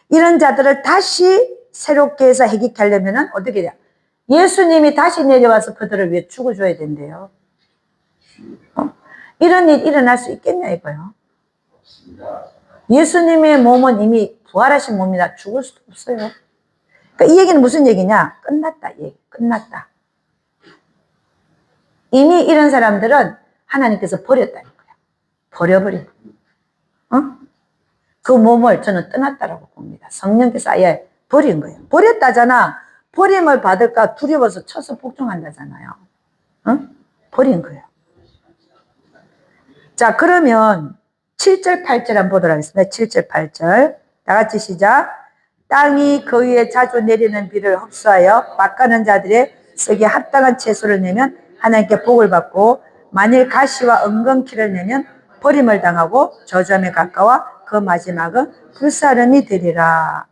이런 자들을 다시 새롭게 해서 해결하려면 어떻게 돼요? 예수님이 다시 내려와서 그들을 위해 죽어줘야 된대요. 이런 일 일어날 수 있겠냐 이거요. 예수님의 몸은 이미 부활하신 몸이라 죽을 수도 없어요. 그러니까 이 얘기는 무슨 얘기냐? 끝났다. 얘기. 끝났다. 이미 이런 사람들은 하나님께서 버렸다는 거야. 버려버린. 그 몸을 저는 떠났다라고 봅니다. 성령께서 아예 버린 거예요. 버렸다잖아. 버림을 받을까 두려워서 쳐서 복종한다잖아요. 버린 거예요. 자, 그러면 7절, 8절 한번 보도록 하겠습니다. 7절, 8절. 다 같이 시작. 땅이 그 위에 자주 내리는 비를 흡수하여 밭가는 자들의 쓰기에 합당한 채소를 내면 하나님께 복을 받고 만일 가시와 은근키를 내면 버림을 당하고 저주함에 가까워 그 마지막은 불사름이 되리라.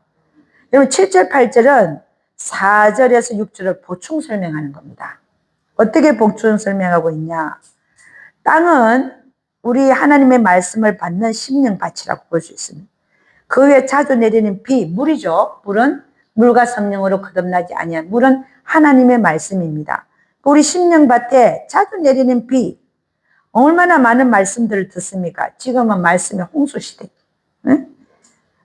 여러분 7절, 8절은 4절에서 6절을 보충 설명하는 겁니다. 어떻게 보충 설명하고 있냐? 땅은 우리 하나님의 말씀을 받는 심령밭이라고 볼 수 있습니다. 그 위에 자주 내리는 비, 물이죠. 물은 물과 성령으로 거듭나지 아니한 물은 하나님의 말씀입니다. 우리 심령밭에 자주 내리는 비, 얼마나 많은 말씀들을 듣습니까? 지금은 말씀의 홍수시대.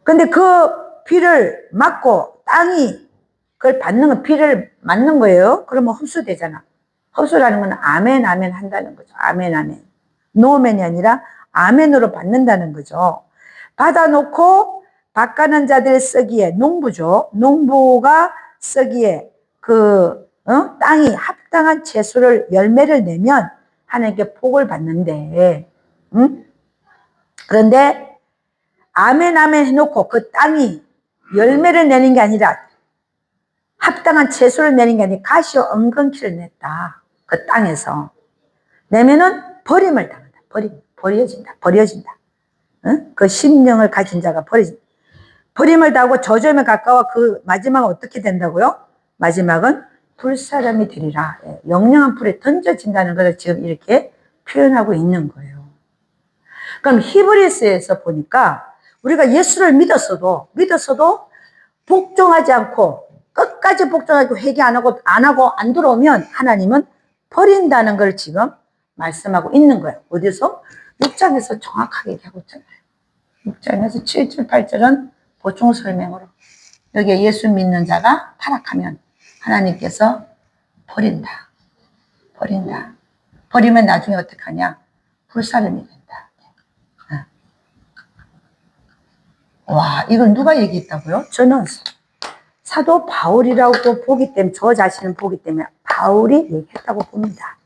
근데 그 비를 맞고 땅이 그걸 받는 거, 비를 맞는 거예요. 그러면 흡수되잖아. 흡수라는 건 아멘, 아멘 한다는 거죠. 아멘, 아멘. 노멘이 아니라 아멘으로 받는다는 거죠. 받아놓고 밭가는 자들의 썩이에 농부죠. 농부가 썩이에 땅이 합당한 채소를 열매를 내면 하나님께 복을 받는데, 그런데 아멘 아멘 해놓고 그 땅이 열매를 내는 게 아니라 합당한 채소를 내는 게 아니라 가시와 은근키를 냈다. 그 땅에서 내면은 버림을 당한다. 버려진다. 그 심령을 가진 자가 버림을 당하고 저주함에 가까워 그 마지막은 어떻게 된다고요? 마지막은 불사람이 되리라. 영영한 불에 던져진다는 것을 지금 이렇게 표현하고 있는 거예요. 그럼 히브리서에서 보니까 우리가 예수를 믿었어도 복종하지 않고 끝까지 복종하고 회개 안 하고 안 들어오면 하나님은 버린다는 걸 지금 말씀하고 있는 거예요. 어디서? 6장에서 정확하게 얘기하고 있잖아요. 6장에서 7절, 8절은 보충 설명으로 여기에 예수 믿는 자가 타락하면 하나님께서 버린다. 버리면 나중에 어떻게 하냐? 불사름이 된다. 와, 이걸 누가 얘기했다고요? 저는 사도 바울이라고 보기 때문에, 저 자신은 보기 때문에 바울이 얘기했다고 봅니다.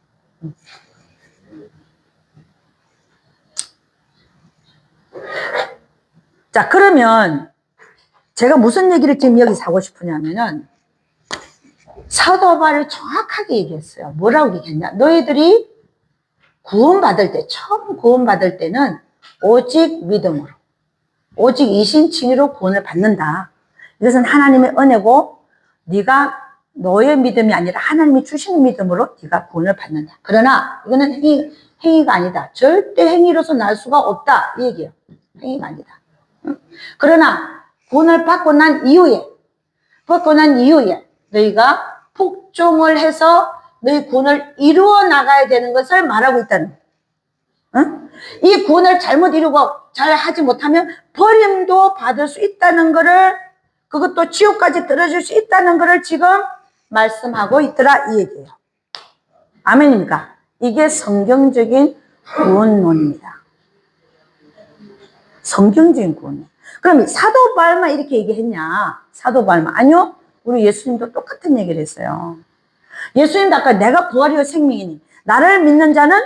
자, 자, 그러면 제가 무슨 얘기를 지금 여기서 하고 싶으냐면은 사도 바울이 정확하게 얘기했어요. 뭐라고 얘기했냐? 너희들이 구원받을 때, 처음 구원받을 때는 오직 믿음으로, 오직 이신칭의로 구원을 받는다. 이것은 하나님의 은혜고 네가 너의 믿음이 아니라 하나님이 주시는 믿음으로 네가 구원을 받는다. 그러나 이거는 행위가 아니다. 절대 행위로서 날 수가 없다. 이 얘기예요. 행위가 아니다. 그러나 구원을 받고 난 이후에 너희가 복종을 해서 너희 구원을 이루어 나가야 되는 것을 말하고 있다는 거예요. 이 구원을 잘못 이루고 잘 하지 못하면 버림도 받을 수 있다는 것을, 그것도 지옥까지 떨어질 수 있다는 것을 지금 말씀하고 있더라, 이 얘기예요. 아멘입니까? 이게 성경적인 구원론입니다. 성경적인 구원론. 그럼 사도 바울만 이렇게 얘기했냐? 사도 바울만. 아니요. 우리 예수님도 똑같은 얘기를 했어요. 예수님도 아까 내가 부활이요 생명이니 나를 믿는 자는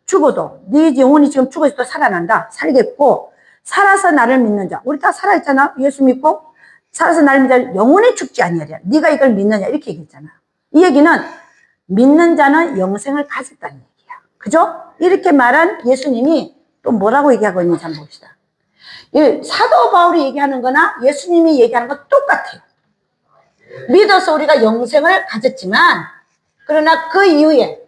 죽어도 네 영혼이 지금 죽어서 또 살아난다. 살겠고 살아서 나를 믿는 자. 우리 다 살아있잖아. 예수 믿고 살아서 나를 믿는 자 영혼이 죽지 아니하리라. 네가 이걸 믿느냐 이렇게 얘기했잖아. 이 얘기는 믿는 자는 영생을 가졌다는 얘기야. 그죠? 이렇게 말한 예수님이 또 뭐라고 얘기하고 있는지 한번 봅시다. 사도 바울이 얘기하는 거나 예수님이 얘기하는 건 똑같아요. 믿어서 우리가 영생을 가졌지만 그러나 그 이후에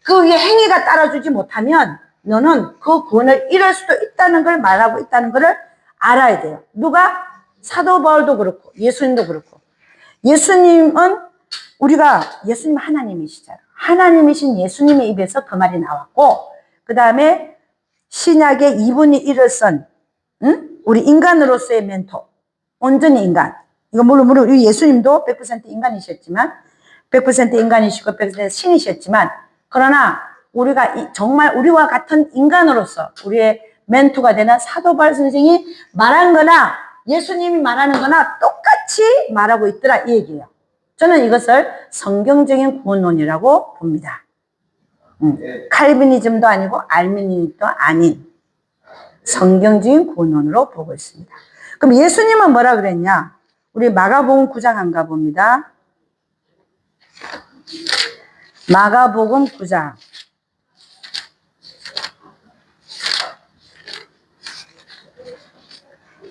행위가 따라주지 못하면 너는 그 구원을 잃을 수도 있다는 걸 말하고 있다는 걸 알아야 돼요. 누가? 사도 바울도 그렇고 예수님도 그렇고. 예수님은 예수님 하나님이시잖아요. 하나님이신 예수님의 입에서 그 말이 나왔고 그 다음에 신약의 2분의 1을 쓴 우리 인간으로서의 멘토, 온전히 인간. 이거 물론 예수님도 100% 인간이셨지만 100% 인간이시고 100% 신이셨지만 그러나 우리가 정말 우리와 같은 인간으로서 우리의 멘토가 되는 사도 바울 선생이 말한 거나 예수님이 말하는 거나 똑같이 말하고 있더라 이 얘기예요. 저는 이것을 성경적인 구원론이라고 봅니다. 칼비니즘도 아니고 알미니즘도 아닌 성경적인 구원론으로 보고 있습니다. 그럼 예수님은 뭐라 그랬냐? 우리 마가복음 9장 안 가봅니다. 마가복음 9장.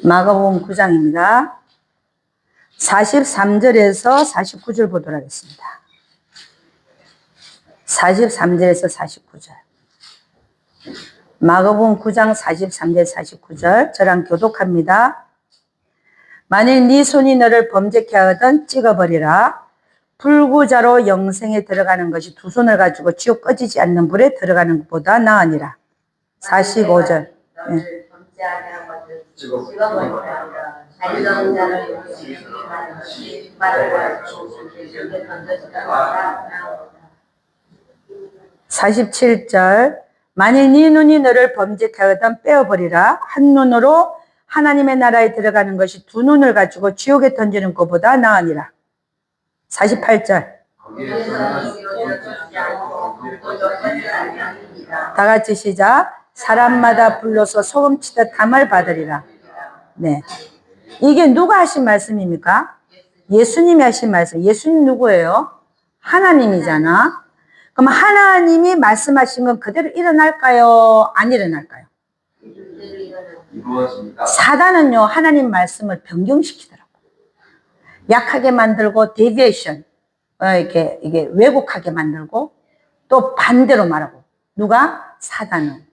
마가복음 9장입니다. 43절에서 49절 보도록 하겠습니다. 43절에서 49절. 마가복음 9장 43절 49절 저랑 교독합니다. 만일 네 손이 너를 범죄케 하거든 찍어버리라. 불구자로 영생에 들어가는 것이 두 손을 가지고 지옥 꺼지지 않는 불에 들어가는 것보다 나으니라. 45절. 네. 찍어버리라. 자유로운 자를 지키는 것이 말과 죽게 던져지다. 47절. 만일 네 눈이 너를 범죄케 하거든 빼어버리라. 한 눈으로 하나님의 나라에 들어가는 것이 두 눈을 가지고 지옥에 던지는 것보다 나으니라. 48절. 다 같이 시작. 사람마다 불러서 소금치듯 담을 받으리라. 네. 이게 누가 하신 말씀입니까? 예수님이 하신 말씀. 예수님 누구예요? 하나님이잖아. 그럼 하나님이 말씀하신 건 그대로 일어날까요? 안 일어날까요? 사단은요, 하나님 말씀을 변경시키더라고. 약하게 만들고, 데비에이션, 이게 왜곡하게 만들고, 또 반대로 말하고. 누가? 사단은.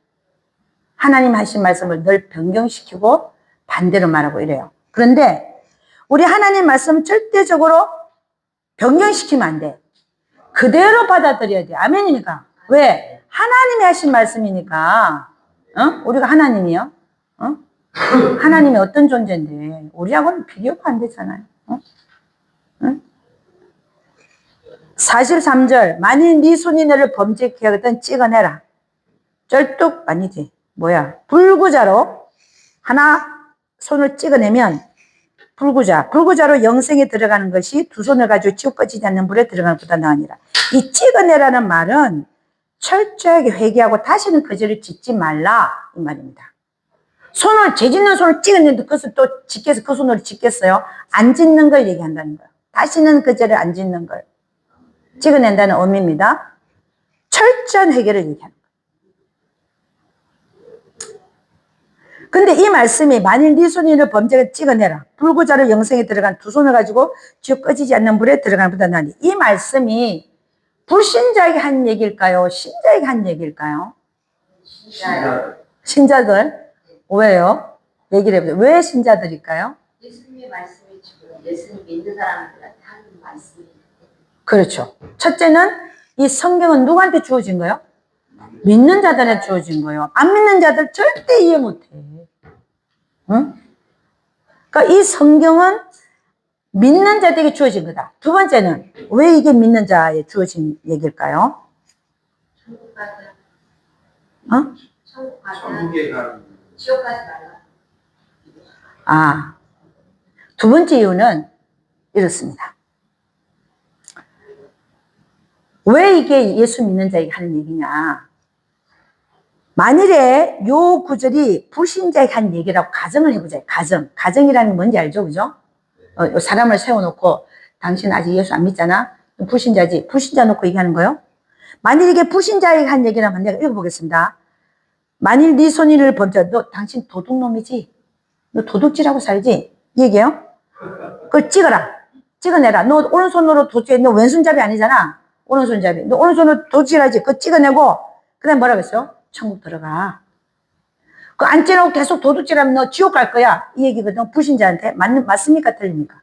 하나님 하신 말씀을 늘 변경시키고, 반대로 말하고 이래요. 그런데, 우리 하나님 말씀 절대적으로 변경시키면 안 돼. 그대로 받아들여야 돼. 아멘이니까. 왜? 하나님이 하신 말씀이니까. 우리가 하나님이요? 하나님이 어떤 존재인데 우리하고는 비교가 안 되잖아요. 43절. 만일 네 손이 너를 범죄케 하거든 찍어내라. 쩔뚝 아니지. 뭐야? 불구자로 하나 손을 찍어내면 불구자로 영생에 들어가는 것이 두 손을 가지고 지옥 꺼지지 않는 불에 들어가는 것보다 나으니라. 이 찍어내라는 말은 철저하게 회개하고 다시는 그 죄를 짓지 말라 이 말입니다. 손을, 죄 짓는 손을 찍었는데 그것을 또 짓겠어, 그 손으로 짓겠어요? 안 짓는 걸 얘기한다는 거예요. 다시는 그 죄를 안 짓는 걸 찍어낸다는 의미입니다. 철저한 회개를 얘기하는 거예요. 근데 이 말씀이 만일 네 손이를 범죄를 찍어내라. 불구자로 영생에 들어간 두 손을 가지고 지옥 꺼지지 않는 물에 들어가는 보다 나니. 이 말씀이 불신자에게 한 얘기일까요? 신자에게 한 얘기일까요? 신자들. 왜요? 얘기를 해보세요. 왜 신자들일까요? 예수님의 말씀이 지금 예수님 믿는 사람들한테 하는 말씀이에요. 그렇죠. 첫째는 이 성경은 누구한테 주어진 거예요? 믿는 자들한테 주어진 거예요. 안 믿는 자들 절대 이해 못해. 응? 그러니까 이 성경은 믿는 자들에게 주어진 거다. 두 번째는 왜 이게 믿는 자에 주어진 얘기일까요? 천국 가자. 어? 천국 가자. 천국에 가는 지옥 가지 말라. 아, 두 번째 이유는 이렇습니다. 왜 이게 예수 믿는 자에게 하는 얘기냐? 만일에 요 구절이 불신자에게 한 얘기라고 가정을 해보자. 가정이라는 게 뭔지 알죠? 그죠? 사람을 세워놓고 당신 아직 예수 안 믿잖아? 불신자지. 불신자 놓고 얘기하는 거요? 만일 이게 불신자에게 한 얘기라면 내가 읽어보겠습니다. 만일 네 손이를 범죄, 너 당신 도둑놈이지? 너 도둑질하고 살지? 이 얘기예요? 그걸 찍어라. 찍어내라. 너 오른손으로 도둑질, 너 왼손잡이 아니잖아? 오른손잡이. 너 오른손으로 도둑질하지? 그거 찍어내고, 그 다음에 뭐라고 했어요? 천국 들어가. 그 안 찍어놓고 계속 도둑질하면 너 지옥 갈 거야. 이 얘기거든. 불신자한테. 맞습니까? 틀립니까?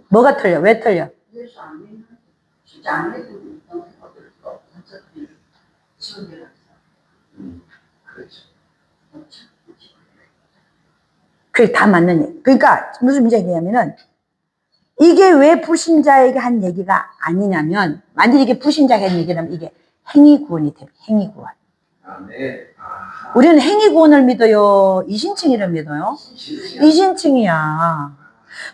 뭐가 틀려? 왜 틀려? 예수 안 믿는 진짜 안 믿는 어떨 수 없어. 지옥에 갔어. 그렇죠. 그게 다 맞는 얘기. 그러니까 무슨 문제냐면은 이게 왜 불신자에게 한 얘기가 아니냐면 만약 이게 불신자에게 한 얘기라면 이게 행위 구원이 됩니다. 행위 구원. 아, 네. 아, 우리는 행위 구원을 믿어요? 이신칭의를 믿어요? 이신칭이야.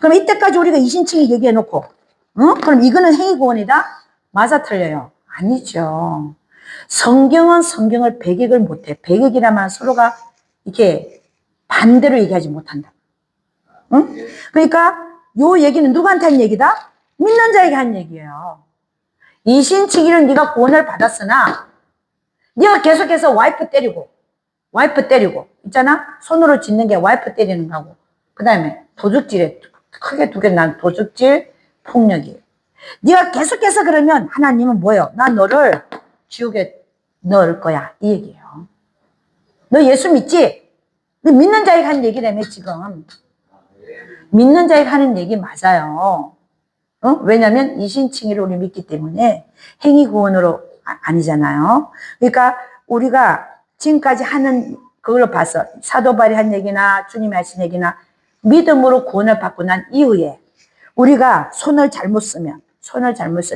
그럼 이때까지 우리가 이신칭의 얘기해 놓고, 그럼 이거는 행위 구원이다? 맞아, 틀려요? 아니죠. 성경은 성경을 배격을 못해. 배격이라면 서로가 이렇게 반대로 얘기하지 못한다. 응? 그러니까 요 얘기는 누구한테 한 얘기다? 믿는 자에게 한 얘기예요. 이신칭의는 네가 구원을 받았으나 네가 계속해서 와이프 때리고 있잖아? 손으로 짓는 게 와이프 때리는 거고 그 다음에 도둑질에 크게 두 개 난 도둑질, 폭력이. 네가 계속해서 그러면 하나님은 뭐예요? 나 너를 지옥에 넣을 거야. 이 얘기예요. 너 예수 믿지? 너 믿는 자에게 하는 얘기라며 지금. 믿는 자에게 하는 얘기 맞아요. 왜냐하면 이신칭의를 우리 믿기 때문에 행위 구원으로 아니잖아요. 그러니까 우리가 지금까지 하는 그걸로 봐서 사도 바울이 한 얘기나 주님이 하신 얘기나 믿음으로 구원을 받고 난 이후에 우리가 손을 잘못 쓰면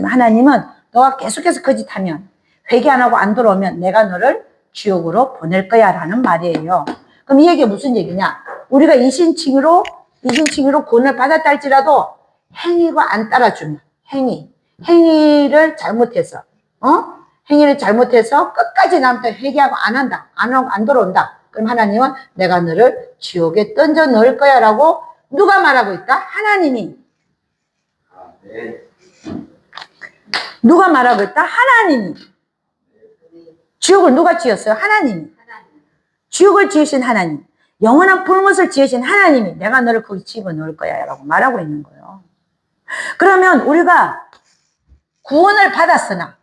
하나님은 너가 계속해서 거짓하면 회개 안 하고 안 들어오면 내가 너를 지옥으로 보낼 거야 라는 말이에요. 그럼 이 얘기가 무슨 얘기냐? 우리가 이신칭의로 구원을 받았다 할지라도 행위가 안 따라주면 행위를 잘못해서 끝까지 나한테 회개하고 안 한다. 안 하고 안 들어온다. 그럼 하나님은 내가 너를 지옥에 던져 넣을 거야 라고 누가 말하고 있다? 하나님이. 아, 네. 누가 말하고 있다? 하나님이. 지옥을 누가 지었어요? 하나님이. 지옥을 지으신 하나님. 영원한 불못을 지으신 하나님이 내가 너를 거기 집어넣을 거야 라고 말하고 있는 거예요. 그러면 우리가 구원을 받았으나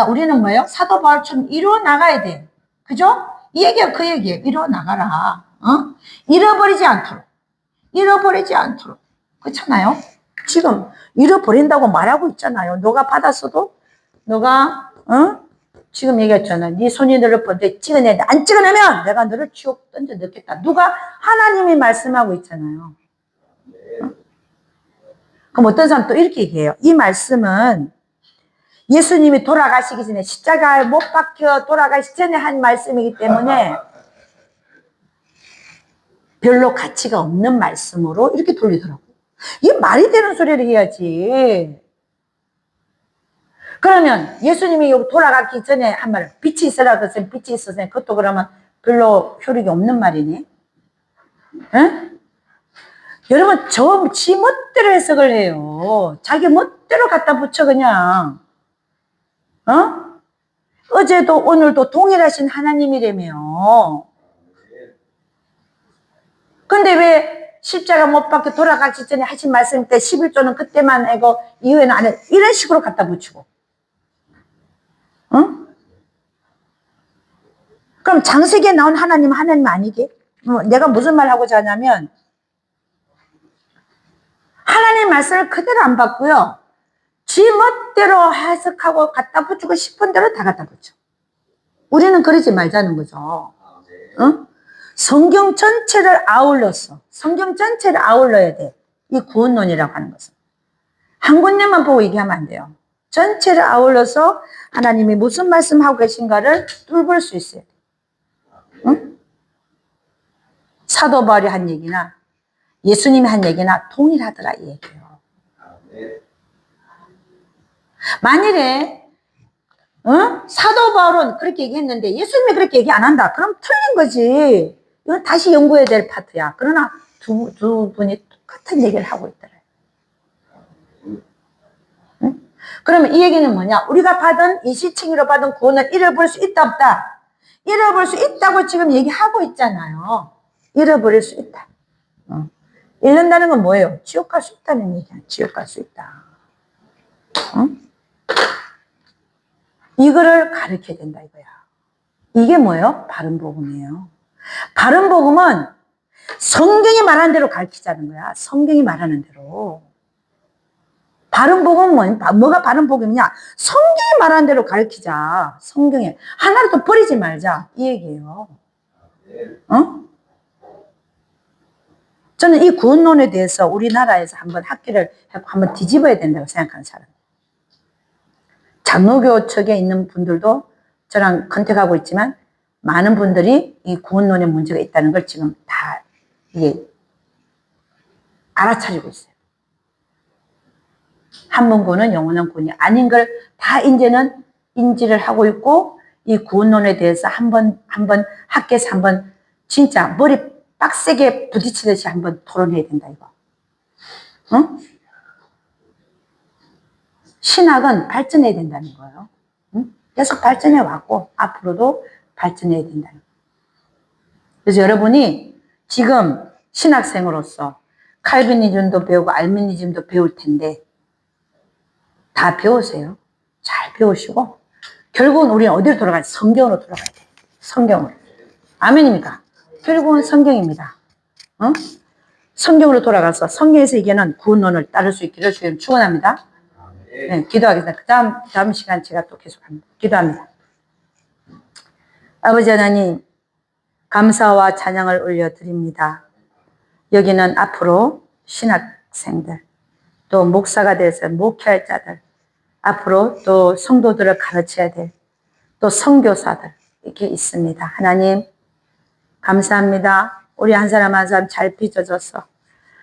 우리는 뭐예요? 사도 바울처럼 이루어 나가야 돼. 그죠? 이 얘기가 그 얘기예요. 이루어 나가라. 잃어버리지 않도록. 그렇잖아요? 지금 잃어버린다고 말하고 있잖아요. 너가 받았어도 너가 지금 얘기했잖아. 네 손이 너를 번데 찍어내는데 안 찍어내면 내가 너를 지옥 던져 넣겠다. 누가? 하나님이 말씀하고 있잖아요. 그럼 어떤 사람 또 이렇게 얘기해요. 이 말씀은 예수님이 돌아가시기 전에 십자가에 못 박혀 돌아가시기 전에 한 말씀이기 때문에 별로 가치가 없는 말씀으로 이렇게 돌리더라고요. 이게 말이 되는 소리를 해야지. 그러면 예수님이 돌아가기 전에 한 말, 빛이 있으라 그랬으면 빛이 있었으면 그것도 그러면 별로 효력이 없는 말이네. 에? 여러분, 지 멋대로 해석을 해요. 자기 멋대로 갖다 붙여, 그냥. 어제도 오늘도 동일하신 하나님이라며. 근데 왜 십자가 못 박혀 돌아가기 전에 하신 말씀 때 11조는 그때만 하고 이후에는 안 해. 이런 식으로 갖다 붙이고. 그럼 창세기에 나온 하나님 아니게? 내가 무슨 말 하고자 하냐면, 하나님 말씀을 그대로 안 받고요. 지 멋대로 해석하고 갖다 붙이고 싶은 대로 다 갖다 붙여. 우리는 그러지 말자는 거죠. 성경 전체를 아울렀어. 성경 전체를 아울러야 돼. 이 구원론이라고 하는 것은. 한 군데만 보고 얘기하면 안 돼요. 전체를 아울러서 하나님이 무슨 말씀하고 계신가를 뚫을 수 있어야 돼. 사도 바울이 한 얘기나 예수님이 한 얘기나 동일하더라 이 얘기예요. 만일에 사도 바울은 그렇게 얘기했는데 예수님이 그렇게 얘기 안 한다. 그럼 틀린 거지. 이건 다시 연구해야 될 파트야. 그러나 두 분이 똑같은 얘기를 하고 있더래. 그러면 이 얘기는 뭐냐? 우리가 받은 이 시칭으로 받은 구원을 잃어버릴 수 있다 없다? 잃어버릴 수 있다고 지금 얘기하고 있잖아요. 잃어버릴 수 있다. 잃는다는 건 뭐예요? 지옥 갈 수 있다는 얘기야. 지옥 갈 수 있다. 이거를 가르쳐야 된다 이거야. 이게 뭐예요? 바른 복음이에요. 바른 복음은 성경이 말하는 대로 가르치자는 거야. 성경이 말하는 대로. 바른 복음은 뭐가 바른 복음이냐? 성경이 말하는 대로 가르치자. 성경에 하나를 또 버리지 말자 이 얘기예요. 저는 이 구원론에 대해서 우리나라에서 한번 학기를 한번 뒤집어야 된다고 생각하는 사람이에요. 장로교 측에 있는 분들도 저랑 컨택하고 있지만 많은 분들이 이 구원론에 문제가 있다는 걸 지금 다 이게 알아차리고 있어요. 한 번 구원은 영원한 구원이 아닌 걸 다 이제는 인지를 하고 있고 이 구원론에 대해서 한번 학교에서 한번 진짜 머리 빡세게 부딪히듯이 한번 토론해야 된다 이거. 신학은 발전해야 된다는 거예요. 계속 발전해 왔고 앞으로도 발전해야 된다는 거예요. 그래서 여러분이 지금 신학생으로서 칼비니즘도 배우고 알미니즘도 배울 텐데 다 배우세요. 잘 배우시고 결국은 우리는 어디로 돌아가야 돼? 성경으로 돌아가야 돼. 성경으로. 아멘입니까? 결국은 성경입니다. 성경으로 돌아가서 성경에서 얘기하는 구원론을 따를 수 있기를 주님 축원합니다. 네, 기도하겠습니다. 다음 시간 제가 또 계속합니다. 기도합니다. 아버지 하나님, 감사와 찬양을 올려드립니다. 여기는 앞으로 신학생들, 또 목사가 돼서 목회할 자들, 앞으로 또 성도들을 가르쳐야 될, 또 선교사들, 이렇게 있습니다. 하나님, 감사합니다. 우리 한 사람 한 사람 잘 빚어져서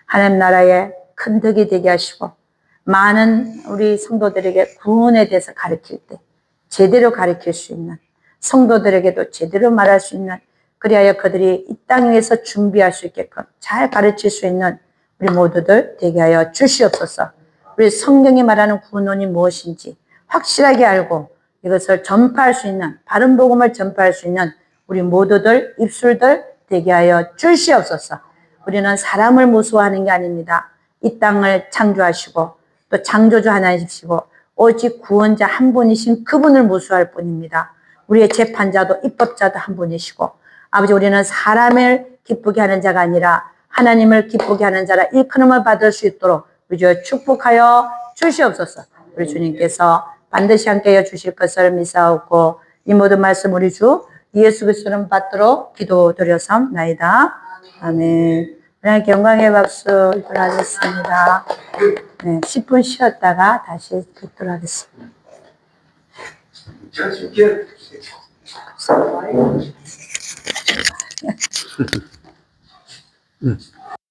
하나님 나라에 큰 덕이 되게 하시고, 많은 우리 성도들에게 구원에 대해서 가르칠 때 제대로 가르칠 수 있는, 성도들에게도 제대로 말할 수 있는, 그리하여 그들이 이 땅 위에서 준비할 수 있게끔 잘 가르칠 수 있는 우리 모두들 되게 하여 주시옵소서. 우리 성경이 말하는 구원론이 무엇인지 확실하게 알고 이것을 전파할 수 있는, 바른 복음을 전파할 수 있는 우리 모두들 입술들 되게 하여 주시옵소서. 우리는 사람을 무서워하는 게 아닙니다. 이 땅을 창조하시고 또 창조주 하나님이시고 오직 구원자 한 분이신 그분을 무서워할 뿐입니다. 우리의 재판자도 입법자도 한 분이시고 아버지, 우리는 사람을 기쁘게 하는 자가 아니라 하나님을 기쁘게 하는 자라 일컬음을 받을 수 있도록 우리 주 축복하여 주시옵소서. 우리 주님께서 반드시 함께해 주실 것을 믿사옵고 이 모든 말씀 우리 주 예수 그리스도를 받도록 기도드렸사옵나이다. 아멘. 하나님께 영광의 박수 드리겠습니다. 네, 10분 쉬었다가 다시 뵙도록 하겠습니다. 응.